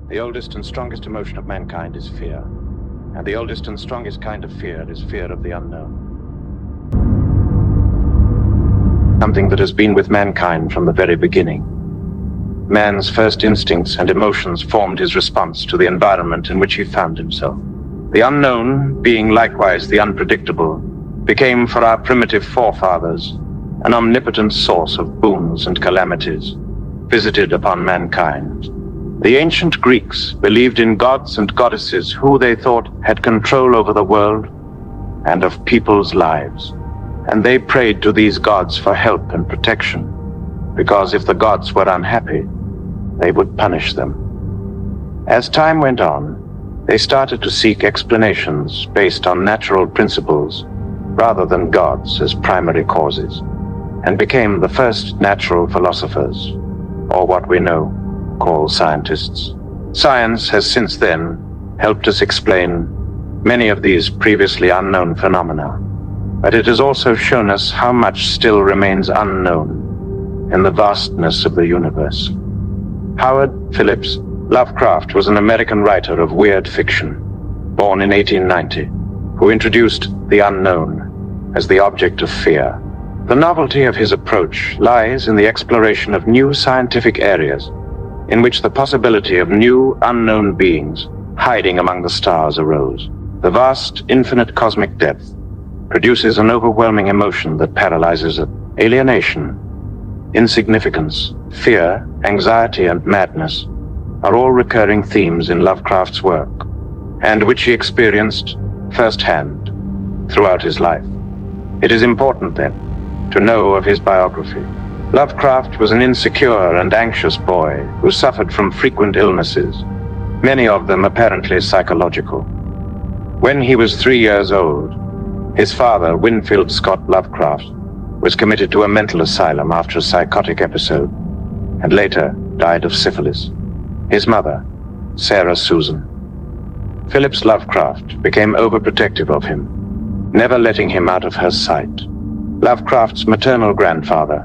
The oldest and strongest emotion of mankind is fear. And the oldest and strongest kind of fear is fear of the unknown. Something that has been with mankind from the very beginning. Man's first instincts and emotions formed his response to the environment in which he found himself. The unknown, being likewise the unpredictable, became for our primitive forefathers an omnipotent source of boons and calamities visited upon mankind. The ancient Greeks believed in gods and goddesses who they thought had control over the world and of people's lives. And they prayed to these gods for help and protection, because if the gods were unhappy, they would punish them. As time went on, they started to seek explanations based on natural principles rather than gods as primary causes, and became the first natural philosophers, or what we know call scientists. Science has since then helped us explain many of these previously unknown phenomena, but it has also shown us how much still remains unknown in the vastness of the universe. Howard Phillips Lovecraft was an American writer of weird fiction, born in 1890, who introduced the unknown as the object of fear. The novelty of his approach lies in the exploration of new scientific areas in which the possibility of new, unknown beings hiding among the stars arose. The vast, infinite cosmic depth produces an overwhelming emotion that paralyzes it. Alienation, insignificance, fear, anxiety, and madness are all recurring themes in Lovecraft's work, and which he experienced firsthand throughout his life. It is important, then, to know of his biography. Lovecraft was an insecure and anxious boy who suffered from frequent illnesses, many of them apparently psychological. When he was 3 years old, his father, Winfield Scott Lovecraft, was committed to a mental asylum after a psychotic episode, and later died of syphilis. His mother, Sarah Susan. Phillips Lovecraft became overprotective of him, never letting him out of her sight. Lovecraft's maternal grandfather,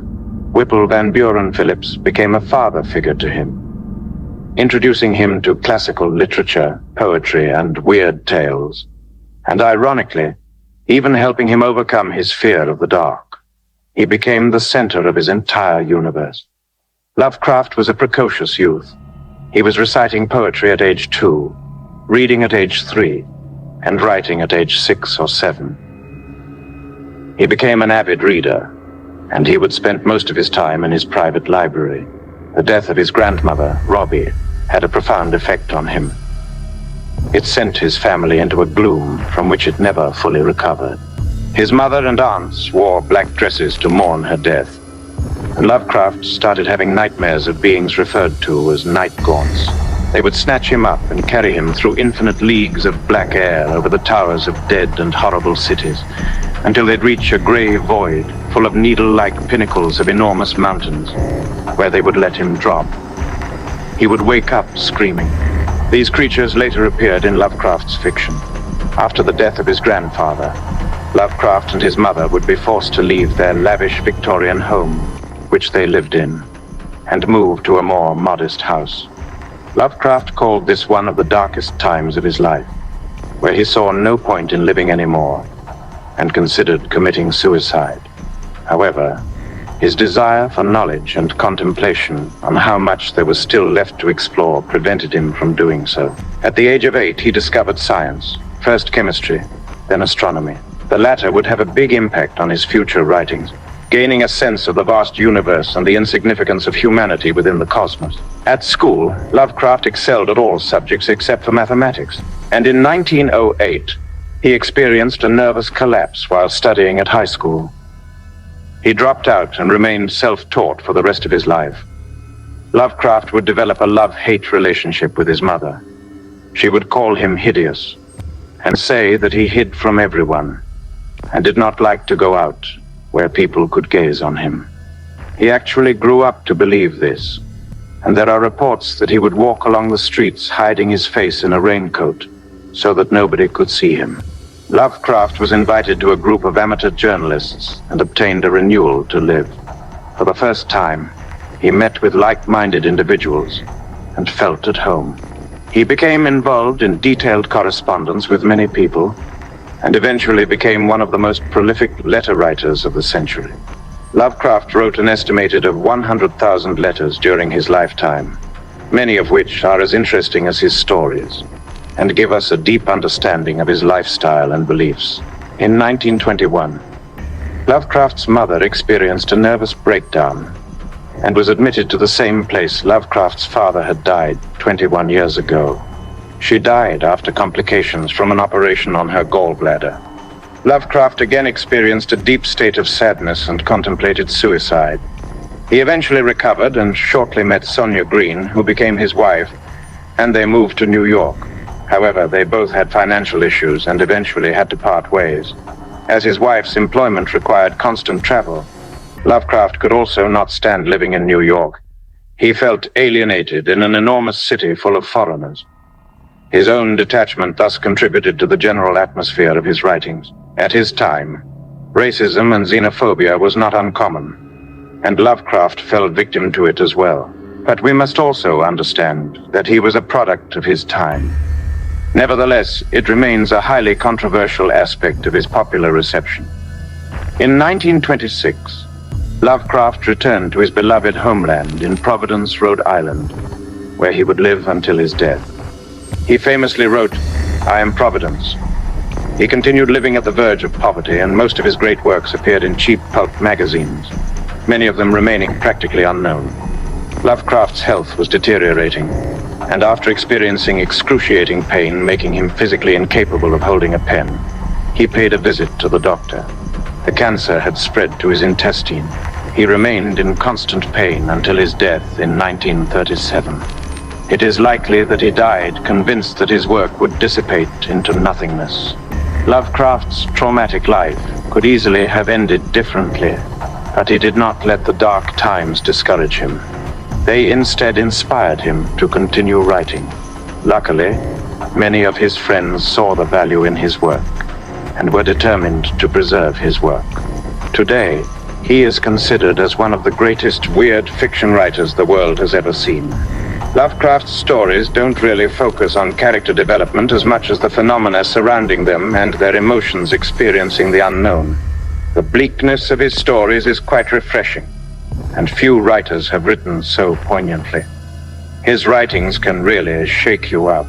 Whipple Van Buren Phillips, became a father figure to him, introducing him to classical literature, poetry, and weird tales, and ironically, even helping him overcome his fear of the dark. He became the center of his entire universe. Lovecraft was a precocious youth. He was reciting poetry at age 2, reading at age 3, and writing at age 6 or 7. He became an avid reader, and he would spend most of his time in his private library. The death of his grandmother, Robbie, had a profound effect on him. It sent his family into a gloom from which it never fully recovered. His mother and aunts wore black dresses to mourn her death, and Lovecraft started having nightmares of beings referred to as night gaunts. They would snatch him up and carry him through infinite leagues of black air over the towers of dead and horrible cities, until they'd reach a gray void full of needle-like pinnacles of enormous mountains, where they would let him drop. He would wake up screaming. These creatures later appeared in Lovecraft's fiction. After the death of his grandfather, Lovecraft and his mother would be forced to leave their lavish Victorian home, which they lived in, and move to a more modest house. Lovecraft called this one of the darkest times of his life, where he saw no point in living anymore, and considered committing suicide. However, his desire for knowledge and contemplation on how much there was still left to explore prevented him from doing so. At the age of 8, he discovered science, first chemistry, then astronomy. The latter would have a big impact on his future writings, gaining a sense of the vast universe and the insignificance of humanity within the cosmos. At school, Lovecraft excelled at all subjects except for mathematics, and in 1908, he experienced a nervous collapse while studying at high school. He dropped out and remained self-taught for the rest of his life. Lovecraft would develop a love-hate relationship with his mother. She would call him hideous and say that he hid from everyone and did not like to go out where people could gaze on him. He actually grew up to believe this, and there are reports that he would walk along the streets hiding his face in a raincoat so that nobody could see him. Lovecraft was invited to a group of amateur journalists and obtained a renewal to live. For the first time, he met with like-minded individuals and felt at home. He became involved in detailed correspondence with many people, and eventually became one of the most prolific letter writers of the century. Lovecraft wrote an estimated of 100,000 letters during his lifetime, many of which are as interesting as his stories, and give us a deep understanding of his lifestyle and beliefs. In 1921, Lovecraft's mother experienced a nervous breakdown and was admitted to the same place Lovecraft's father had died 21 years ago. She died after complications from an operation on her gallbladder. Lovecraft again experienced a deep state of sadness and contemplated suicide. He eventually recovered and shortly met Sonia Green, who became his wife, and they moved to New York. However, they both had financial issues and eventually had to part ways. As his wife's employment required constant travel, Lovecraft could also not stand living in New York. He felt alienated in an enormous city full of foreigners. His own detachment thus contributed to the general atmosphere of his writings. At his time, racism and xenophobia was not uncommon, and Lovecraft fell victim to it as well. But we must also understand that he was a product of his time. Nevertheless, it remains a highly controversial aspect of his popular reception. In 1926, Lovecraft returned to his beloved homeland in Providence, Rhode Island, where he would live until his death. He famously wrote, "I am Providence." He continued living at the verge of poverty, and most of his great works appeared in cheap pulp magazines, many of them remaining practically unknown. Lovecraft's health was deteriorating, and after experiencing excruciating pain making him physically incapable of holding a pen, he paid a visit to the doctor. The cancer had spread to his intestine. He remained in constant pain until his death in 1937. It is likely that he died convinced that his work would dissipate into nothingness. Lovecraft's traumatic life could easily have ended differently, but he did not let the dark times discourage him. They instead inspired him to continue writing. Luckily, many of his friends saw the value in his work and were determined to preserve his work. Today, he is considered as one of the greatest weird fiction writers the world has ever seen. Lovecraft's stories don't really focus on character development as much as the phenomena surrounding them and their emotions experiencing the unknown. The bleakness of his stories is quite refreshing, and few writers have written so poignantly. His writings can really shake you up.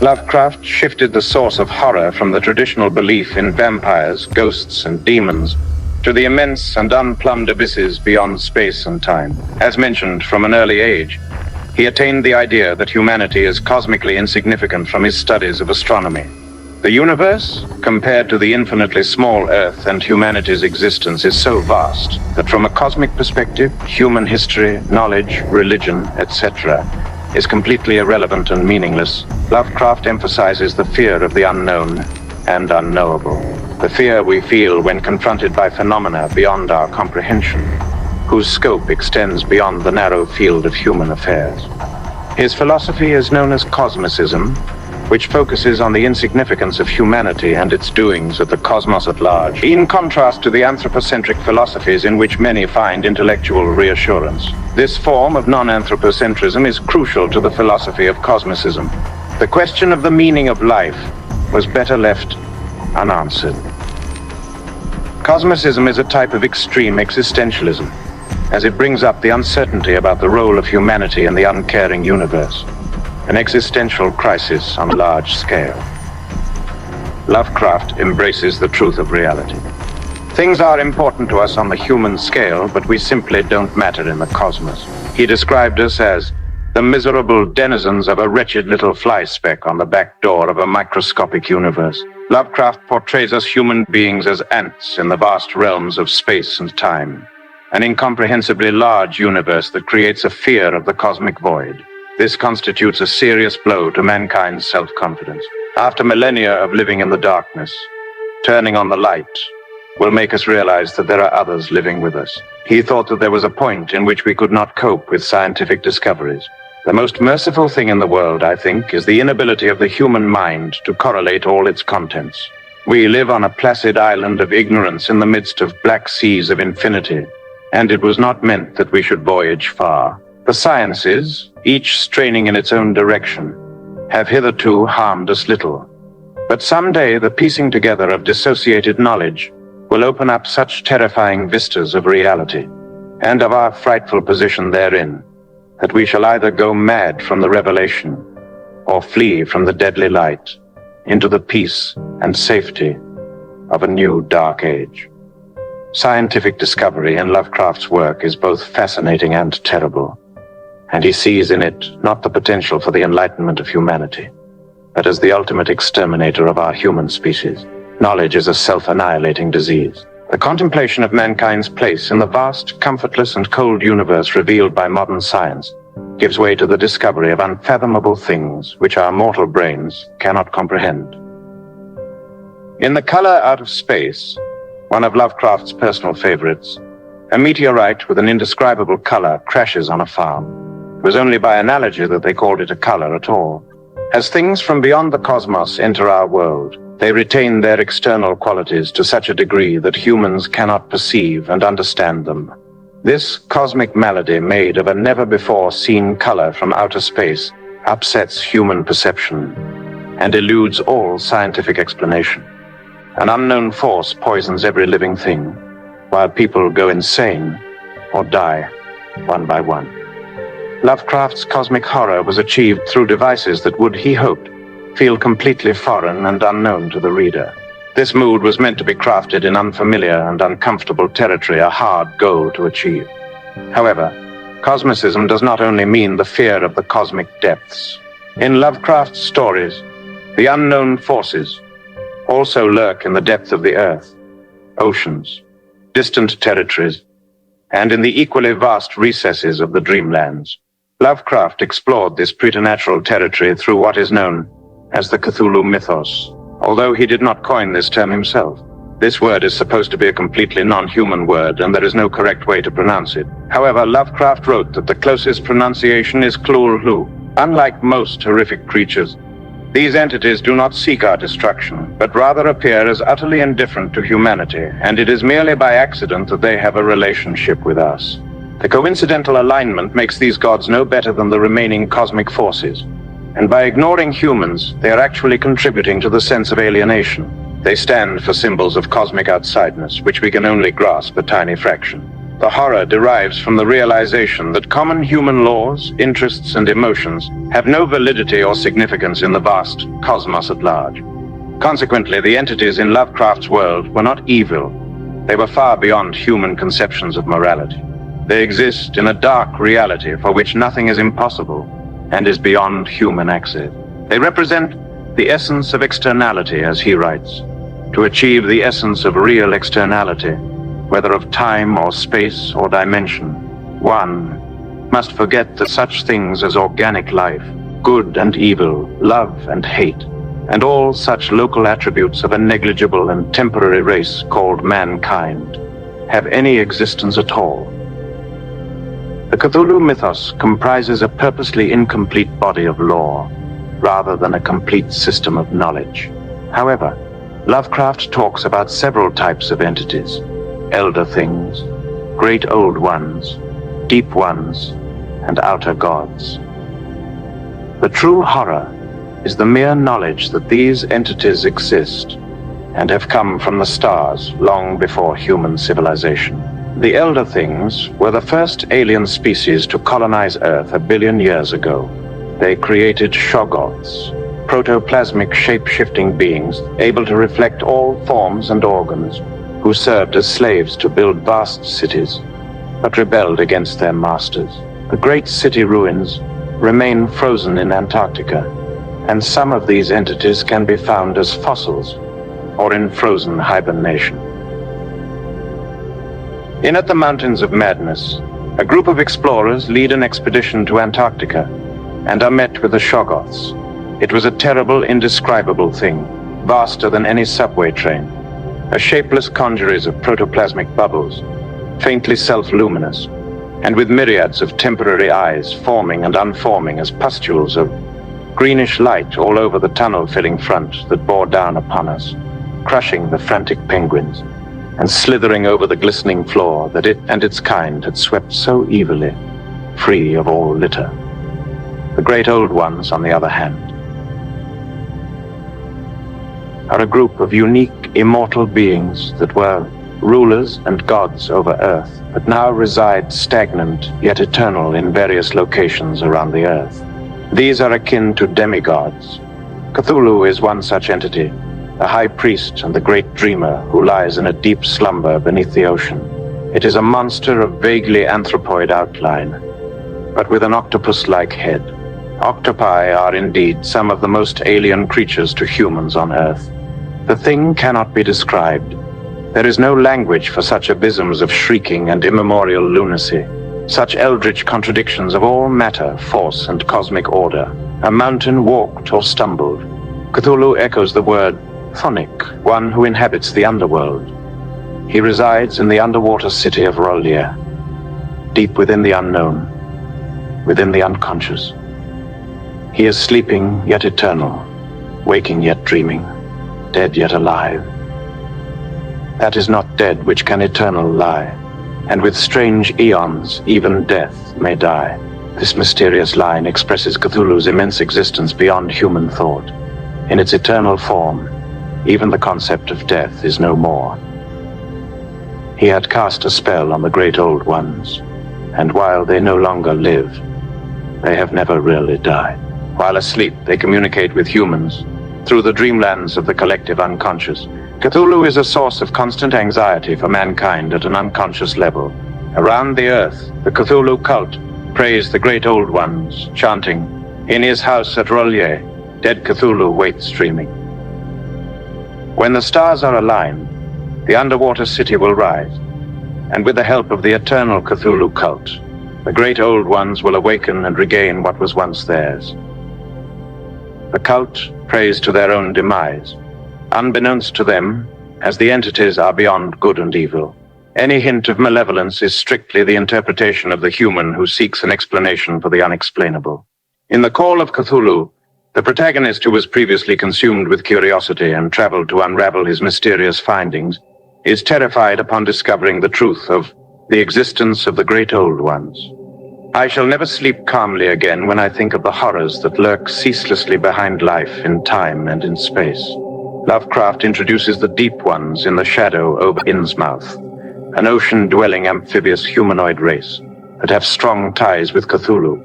Lovecraft shifted the source of horror from the traditional belief in vampires, ghosts, and demons to the immense and unplumbed abysses beyond space and time. As mentioned from an early age, he attained the idea that humanity is cosmically insignificant from his studies of astronomy. The universe, compared to the infinitely small Earth and humanity's existence, is so vast that from a cosmic perspective, human history, knowledge, religion, etc., is completely irrelevant and meaningless. Lovecraft emphasizes the fear of the unknown and unknowable, the fear we feel when confronted by phenomena beyond our comprehension, whose scope extends beyond the narrow field of human affairs. His philosophy is known as Cosmicism, which focuses on the insignificance of humanity and its doings of the cosmos at large, in contrast to the anthropocentric philosophies in which many find intellectual reassurance. This form of non-anthropocentrism is crucial to the philosophy of Cosmicism. The question of the meaning of life was better left unanswered. Cosmicism is a type of extreme existentialism, as it brings up the uncertainty about the role of humanity in the uncaring universe, an existential crisis on a large scale. Lovecraft embraces the truth of reality. Things are important to us on the human scale, but we simply don't matter in the cosmos. He described us as the miserable denizens of a wretched little fly speck on the back door of a microscopic universe. Lovecraft portrays us human beings as ants in the vast realms of space and time, an incomprehensibly large universe that creates a fear of the cosmic void. This constitutes a serious blow to mankind's self-confidence. After millennia of living in the darkness, turning on the light will make us realize that there are others living with us. He thought that there was a point in which we could not cope with scientific discoveries. The most merciful thing in the world, I think, is the inability of the human mind to correlate all its contents. We live on a placid island of ignorance in the midst of black seas of infinity, and it was not meant that we should voyage far. The sciences, each straining in its own direction, have hitherto harmed us little. But someday the piecing together of dissociated knowledge will open up such terrifying vistas of reality, and of our frightful position therein, that we shall either go mad from the revelation, or flee from the deadly light into the peace and safety of a new dark age. Scientific discovery in Lovecraft's work is both fascinating and terrible, and he sees in it not the potential for the enlightenment of humanity, but as the ultimate exterminator of our human species. Knowledge is a self-annihilating disease. The contemplation of mankind's place in the vast, comfortless, and cold universe revealed by modern science gives way to the discovery of unfathomable things which our mortal brains cannot comprehend. In The Color Out of Space, one of Lovecraft's personal favorites, a meteorite with an indescribable color crashes on a farm. It was only by analogy that they called it a color at all. As things from beyond the cosmos enter our world, they retain their external qualities to such a degree that humans cannot perceive and understand them. This cosmic malady, made of a never-before-seen color from outer space, upsets human perception and eludes all scientific explanation. An unknown force poisons every living thing, while people go insane or die one by one. Lovecraft's cosmic horror was achieved through devices that would, he hoped, feel completely foreign and unknown to the reader. This mood was meant to be crafted in unfamiliar and uncomfortable territory, a hard goal to achieve. However, Cosmicism does not only mean the fear of the cosmic depths. In Lovecraft's stories, the unknown forces also lurk in the depth of the earth, oceans, distant territories, and in the equally vast recesses of the dreamlands. Lovecraft explored this preternatural territory through what is known as the Cthulhu mythos, although he did not coin this term himself. This word is supposed to be a completely non-human word, and there is no correct way to pronounce it. However, Lovecraft wrote that the closest pronunciation is Cthulhu. Unlike most horrific creatures, these entities do not seek our destruction, but rather appear as utterly indifferent to humanity, and it is merely by accident that they have a relationship with us. The coincidental alignment makes these gods no better than the remaining cosmic forces, and by ignoring humans, they are actually contributing to the sense of alienation. They stand for symbols of cosmic outsideness, which we can only grasp a tiny fraction. The horror derives from the realization that common human laws, interests, and emotions have no validity or significance in the vast cosmos at large. Consequently, the entities in Lovecraft's world were not evil. They were far beyond human conceptions of morality. They exist in a dark reality for which nothing is impossible and is beyond human access. They represent the essence of externality, as he writes. To achieve the essence of real externality, whether of time or space or dimension, one must forget that such things as organic life, good and evil, love and hate, and all such local attributes of a negligible and temporary race called mankind, have any existence at all. The Cthulhu mythos comprises a purposely incomplete body of lore, rather than a complete system of knowledge. However, Lovecraft talks about several types of entities: elder things, great old ones, deep ones, and outer gods. The true horror is the mere knowledge that these entities exist and have come from the stars long before human civilization. The elder things were the first alien species to colonize Earth 1 billion years ago. They created Shoggoths, protoplasmic shape-shifting beings able to reflect all forms and organs, who served as slaves to build vast cities, but rebelled against their masters. The great city ruins remain frozen in Antarctica, and some of these entities can be found as fossils or in frozen hibernation. In At the Mountains of Madness, a group of explorers lead an expedition to Antarctica and are met with the Shoggoths. It was a terrible, indescribable thing, vaster than any subway train, a shapeless congeries of protoplasmic bubbles, faintly self-luminous, and with myriads of temporary eyes forming and unforming as pustules of greenish light all over the tunnel-filling front that bore down upon us, crushing the frantic penguins, and slithering over the glistening floor that it and its kind had swept so evilly, free of all litter. The great old ones, on the other hand, are a group of unique, immortal beings that were rulers and gods over Earth, but now reside stagnant yet eternal in various locations around the Earth. These are akin to demigods. Cthulhu is one such entity, the high priest and the great dreamer who lies in a deep slumber beneath the ocean. It is a monster of vaguely anthropoid outline, but with an octopus-like head. Octopi are indeed some of the most alien creatures to humans on Earth. The thing cannot be described. There is no language for such abysms of shrieking and immemorial lunacy, such eldritch contradictions of all matter, force, and cosmic order. A mountain walked or stumbled. Cthulhu echoes the word phonic, one who inhabits the underworld. He resides in the underwater city of Rollier, deep within the unknown, within the unconscious. He is sleeping yet eternal, waking yet dreaming, dead yet alive. That is not dead which can eternal lie, and with strange eons even death may die. This mysterious line expresses Cthulhu's immense existence beyond human thought. In its eternal form, even the concept of death is no more. He had cast a spell on the great old ones, and while they no longer live, they have never really died. While asleep, they communicate with humans through the dreamlands of the collective unconscious. Cthulhu is a source of constant anxiety for mankind at an unconscious level. Around the Earth, the Cthulhu cult praise the great old ones, chanting, "In his house at Rollier, dead Cthulhu waits dreaming." When the stars are aligned, the underwater city will rise, and with the help of the eternal Cthulhu cult, the great old ones will awaken and regain what was once theirs. The cult prays to their own demise. Unbeknownst to them, as the entities are beyond good and evil, any hint of malevolence is strictly the interpretation of the human who seeks an explanation for the unexplainable. In the Call of Cthulhu, the protagonist, who was previously consumed with curiosity and traveled to unravel his mysterious findings, is terrified upon discovering the truth of the existence of the great old ones. I shall never sleep calmly again when I think of the horrors that lurk ceaselessly behind life in time and in space. Lovecraft introduces the deep ones in the shadow over Innsmouth, an ocean-dwelling amphibious humanoid race that have strong ties with Cthulhu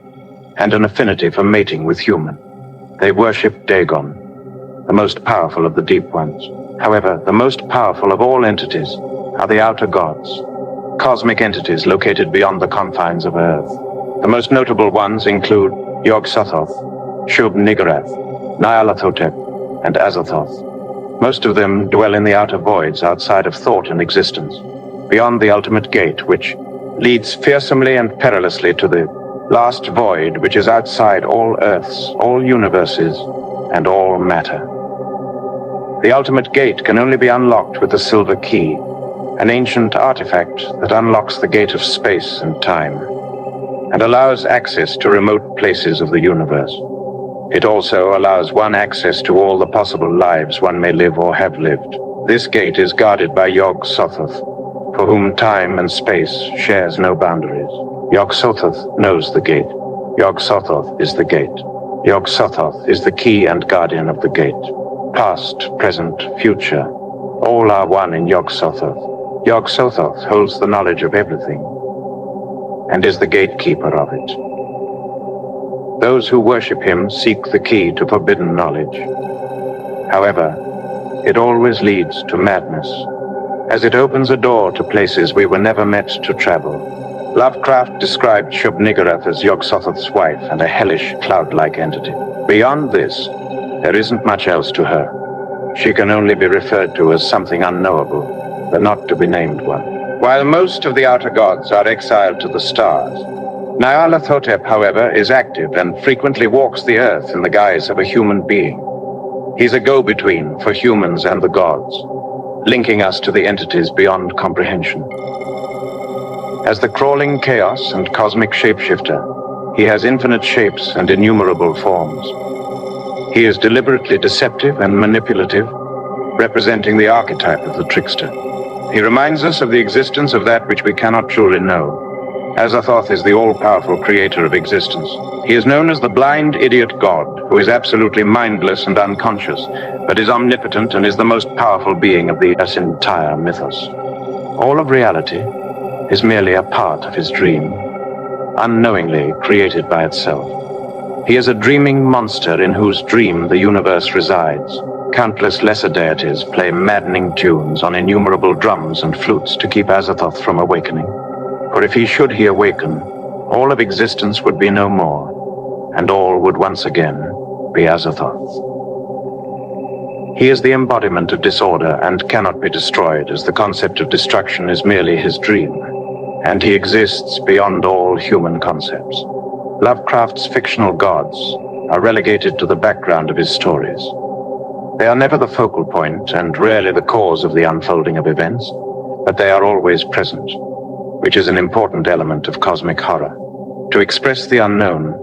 and an affinity for mating with human. They worship Dagon, the most powerful of the deep ones. However, the most powerful of all entities are the outer gods, cosmic entities located beyond the confines of Earth. The most notable ones include Yog-Sothoth, Shub-Niggurath, Nyarlathotep, and Azathoth. Most of them dwell in the outer voids outside of thought and existence, beyond the ultimate gate, which leads fearsomely and perilously to the last void, which is outside all Earths, all universes, and all matter. The ultimate gate can only be unlocked with the silver key, an ancient artifact that unlocks the gate of space and time, and allows access to remote places of the universe. It also allows one access to all the possible lives one may live or have lived. This gate is guarded by Yog-Sothoth, for whom time and space shares no boundaries. Yog-Sothoth knows the gate. Yog-Sothoth is the gate. Yog-Sothoth is the key and guardian of the gate. Past, present, future, all are one in Yog-Sothoth. Yog-Sothoth holds the knowledge of everything, and is the gatekeeper of it. Those who worship him seek the key to forbidden knowledge. However, it always leads to madness, as it opens a door to places we were never meant to travel. Lovecraft described Shub-Niggurath as Yog-Sothoth's wife and a hellish, cloud-like entity. Beyond this, there isn't much else to her. She can only be referred to as something unknowable, the not to be named one. While most of the outer gods are exiled to the stars, Nyarlathotep, however, is active and frequently walks the earth in the guise of a human being. He's a go-between for humans and the gods, linking us to the entities beyond comprehension. As the crawling chaos and cosmic shapeshifter, he has infinite shapes and innumerable forms. He is deliberately deceptive and manipulative, representing the archetype of the trickster. He reminds us of the existence of that which we cannot truly know, Azathoth is the all-powerful creator of existence. He is known as the blind idiot god, who is absolutely mindless and unconscious, but is omnipotent and is the most powerful being of the entire mythos. All of reality is merely a part of his dream, unknowingly created by itself. He is a dreaming monster in whose dream the universe resides. Countless lesser deities play maddening tunes on innumerable drums and flutes to keep Azathoth from awakening. For if he awaken, all of existence would be no more, and all would once again be Azathoth. He is the embodiment of disorder and cannot be destroyed, as the concept of destruction is merely his dream, and he exists beyond all human concepts. Lovecraft's fictional gods are relegated to the background of his stories. They are never the focal point and rarely the cause of the unfolding of events, but they are always present, which is an important element of cosmic horror. To express the unknown,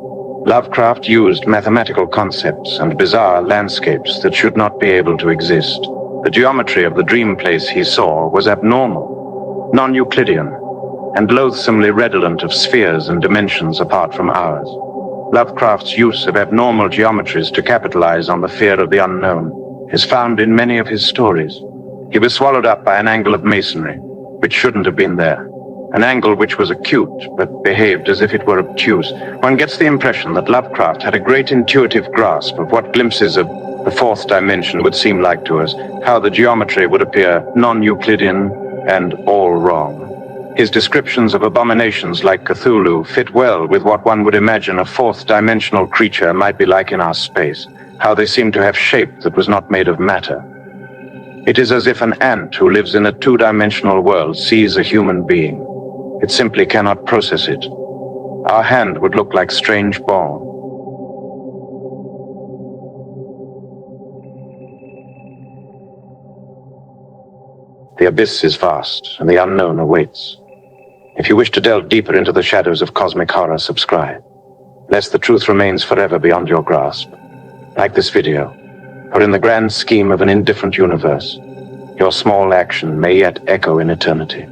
Lovecraft used mathematical concepts and bizarre landscapes that should not be able to exist. The geometry of the dream place he saw was abnormal, non-Euclidean, and loathsomely redolent of spheres and dimensions apart from ours. Lovecraft's use of abnormal geometries to capitalize on the fear of the unknown is found in many of his stories. He was swallowed up by an angle of masonry, which shouldn't have been there. An angle which was acute, but behaved as if it were obtuse. One gets the impression that Lovecraft had a great intuitive grasp of what glimpses of the fourth dimension would seem like to us, how the geometry would appear non-Euclidean and all wrong. His descriptions of abominations like Cthulhu fit well with what one would imagine a fourth-dimensional creature might be like in our space, how they seem to have shape that was not made of matter. It is as if an ant who lives in a two-dimensional world sees a human being. It simply cannot process it. Our hand would look like strange bone. The abyss is vast, and the unknown awaits. If you wish to delve deeper into the shadows of cosmic horror, subscribe, lest the truth remains forever beyond your grasp. Like this video, for in the grand scheme of an indifferent universe, your small action may yet echo in eternity.